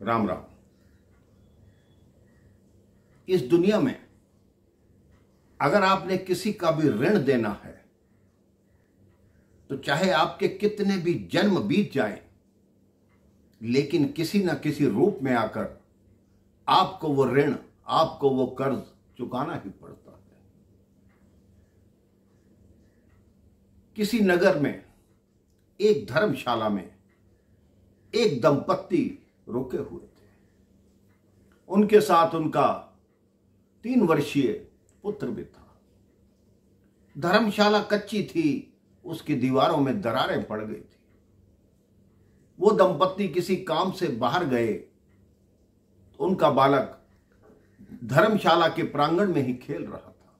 राम राम। इस दुनिया में अगर आपने किसी का भी ऋण देना है तो चाहे आपके कितने भी जन्म बीत जाएं, लेकिन किसी न किसी रूप में आकर आपको वो ऋण, आपको वो कर्ज चुकाना ही पड़ता है। किसी नगर में एक धर्मशाला में एक दंपत्ति रुके हुए थे। उनके साथ उनका 3 वर्षीय पुत्र भी था। धर्मशाला कच्ची थी, उसकी दीवारों में दरारें पड़ गई थी। वो दंपत्ति किसी काम से बाहर गए, उनका बालक धर्मशाला के प्रांगण में ही खेल रहा था।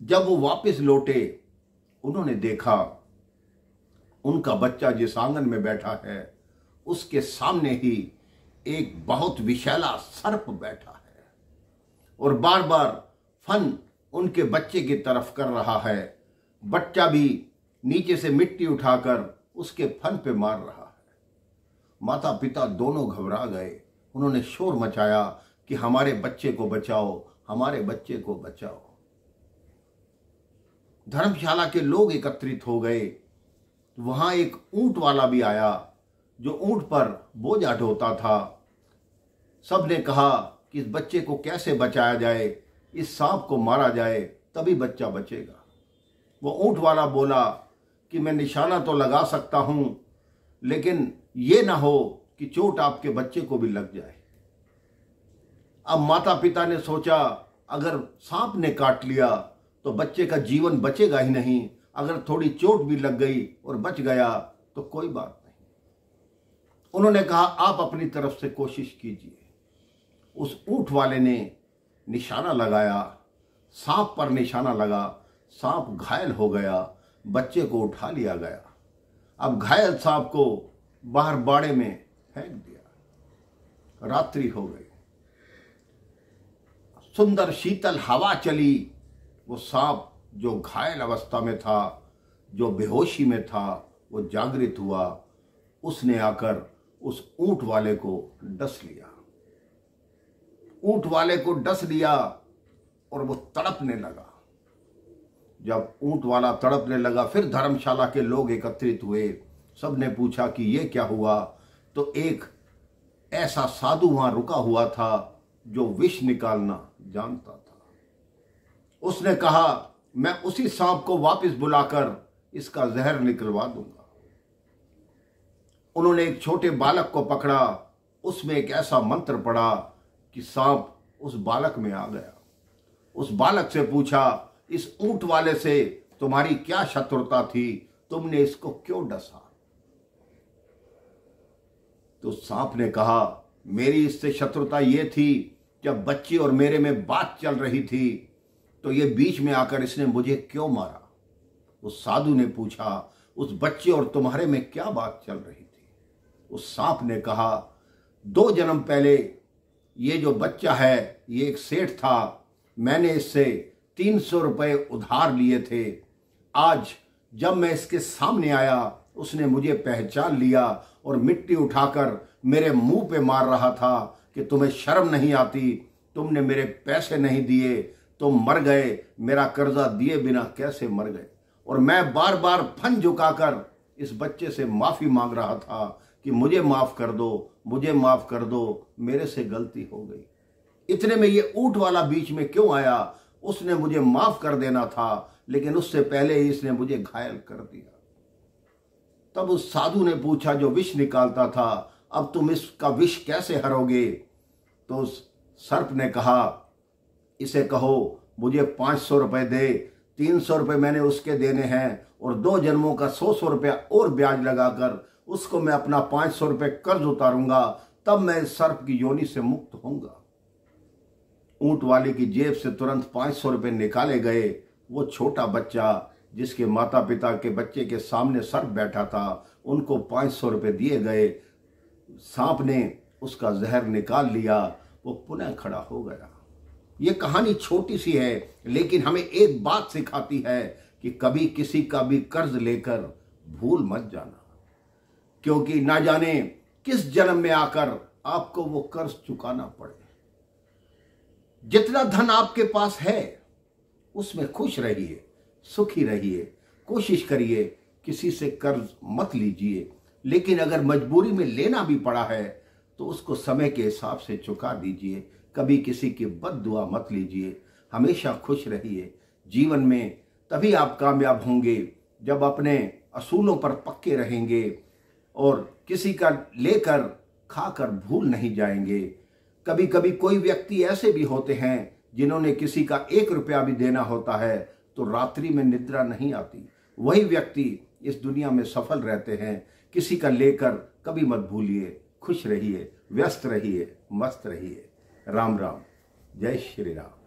जब वो वापस लौटे, उन्होंने देखा उनका बच्चा जिस आंगन में बैठा है उसके सामने ही एक बहुत विषैला सर्प बैठा है और बार बार फन उनके बच्चे की तरफ कर रहा है। बच्चा भी नीचे से मिट्टी उठाकर उसके फन पे मार रहा है। माता पिता दोनों घबरा गए। उन्होंने शोर मचाया कि हमारे बच्चे को बचाओ, हमारे बच्चे को बचाओ। धर्मशाला के लोग एकत्रित हो गए। वहां एक ऊंट वाला भी आया जो ऊंट पर बोझा ढोता था। सबने कहा कि इस बच्चे को कैसे बचाया जाए, इस सांप को मारा जाए तभी बच्चा बचेगा। वो ऊंट वाला बोला कि मैं निशाना तो लगा सकता हूं, लेकिन ये ना हो कि चोट आपके बच्चे को भी लग जाए। अब माता पिता ने सोचा अगर सांप ने काट लिया तो बच्चे का जीवन बचेगा ही नहीं, अगर थोड़ी चोट भी लग गई और बच गया तो कोई बात नहीं। उन्होंने कहा आप अपनी तरफ से कोशिश कीजिए। उस ऊंट वाले ने निशाना लगाया, सांप पर निशाना लगा, सांप घायल हो गया, बच्चे को उठा लिया गया। अब घायल सांप को बाहर बाड़े में फेंक दिया। रात्रि हो गई, सुंदर शीतल हवा चली। वो सांप जो घायल अवस्था में था, जो बेहोशी में था, वो जागृत हुआ। उसने आकर उस ऊंट वाले को डस लिया। ऊंट वाले को डस लिया और वो तड़पने लगा। जब ऊंट वाला तड़पने लगा, फिर धर्मशाला के लोग एकत्रित हुए। सबने पूछा कि ये क्या हुआ। तो एक ऐसा साधु वहां रुका हुआ था जो विष निकालना जानता था। उसने कहा मैं उसी सांप को वापस बुलाकर इसका जहर निकलवा दूंगा। उन्होंने एक छोटे बालक को पकड़ा, उसमें एक ऐसा मंत्र पड़ा कि सांप उस बालक में आ गया। उस बालक से पूछा इस ऊंट वाले से तुम्हारी क्या शत्रुता थी, तुमने इसको क्यों डसा। तो सांप ने कहा मेरी इससे शत्रुता ये थी, जब बच्चे और मेरे में बात चल रही थी तो ये बीच में आकर इसने मुझे क्यों मारा। उस साधु ने पूछा उस बच्चे और तुम्हारे में क्या बात चल रही थी। उस सांप ने कहा 2 जन्म पहले ये जो बच्चा है ये एक सेठ था, मैंने इससे 300 रुपए उधार लिए थे। आज जब मैं इसके सामने आया उसने मुझे पहचान लिया और मिट्टी उठाकर मेरे मुंह पे मार रहा था कि तुम्हें शर्म नहीं आती, तुमने मेरे पैसे नहीं दिए, तुम मर गए, मेरा कर्जा दिए बिना कैसे मर गए। और मैं बार बार फन झुकाकर इस बच्चे से माफी मांग रहा था कि मुझे माफ कर दो, मुझे माफ कर दो, मेरे से गलती हो गई। इतने में ये ऊंट वाला बीच में क्यों आया। उसने मुझे माफ कर देना था, लेकिन उससे पहले ही इसने मुझे घायल कर दिया। तब उस साधु ने पूछा जो विष निकालता था, अब तुम इसका विष कैसे हरोगे। तो उस सर्प ने कहा इसे कहो मुझे 500 रुपए दे, 300 रुपए मैंने उसके देने हैं और 2 जन्मों का 100 रुपया और ब्याज लगाकर उसको मैं अपना 500 रुपए कर्ज उतारूंगा, तब मैं इस सर्प की योनि से मुक्त होऊंगा। ऊंट वाले की जेब से तुरंत 500 रुपए निकाले गए। वो छोटा बच्चा जिसके माता पिता के बच्चे के सामने सर्प बैठा था, उनको 500 रुपए दिए गए। सांप ने उसका जहर निकाल लिया, वो पुनः खड़ा हो गया। ये कहानी छोटी सी है, लेकिन हमें एक बात सिखाती है कि कभी किसी का भी कर्ज लेकर भूल मत जाना, क्योंकि ना जाने किस जन्म में आकर आपको वो कर्ज चुकाना पड़े। जितना धन आपके पास है उसमें खुश रहिए, सुखी रहिए, कोशिश करिए किसी से कर्ज मत लीजिए, लेकिन अगर मजबूरी में लेना भी पड़ा है तो उसको समय के हिसाब से चुका दीजिए। कभी किसी की बद्दुआ मत लीजिए, हमेशा खुश रहिए। जीवन में तभी आप कामयाब होंगे जब अपने असूलों पर पक्के रहेंगे और किसी का लेकर खाकर भूल नहीं जाएंगे। कभी कभी कोई व्यक्ति ऐसे भी होते हैं जिन्होंने किसी का 1 रुपया भी देना होता है तो रात्रि में निद्रा नहीं आती। वही व्यक्ति इस दुनिया में सफल रहते हैं। किसी का लेकर कभी मत भूलिए, खुश रहिए, व्यस्त रहिए, मस्त रहिए। राम राम, जय श्री राम।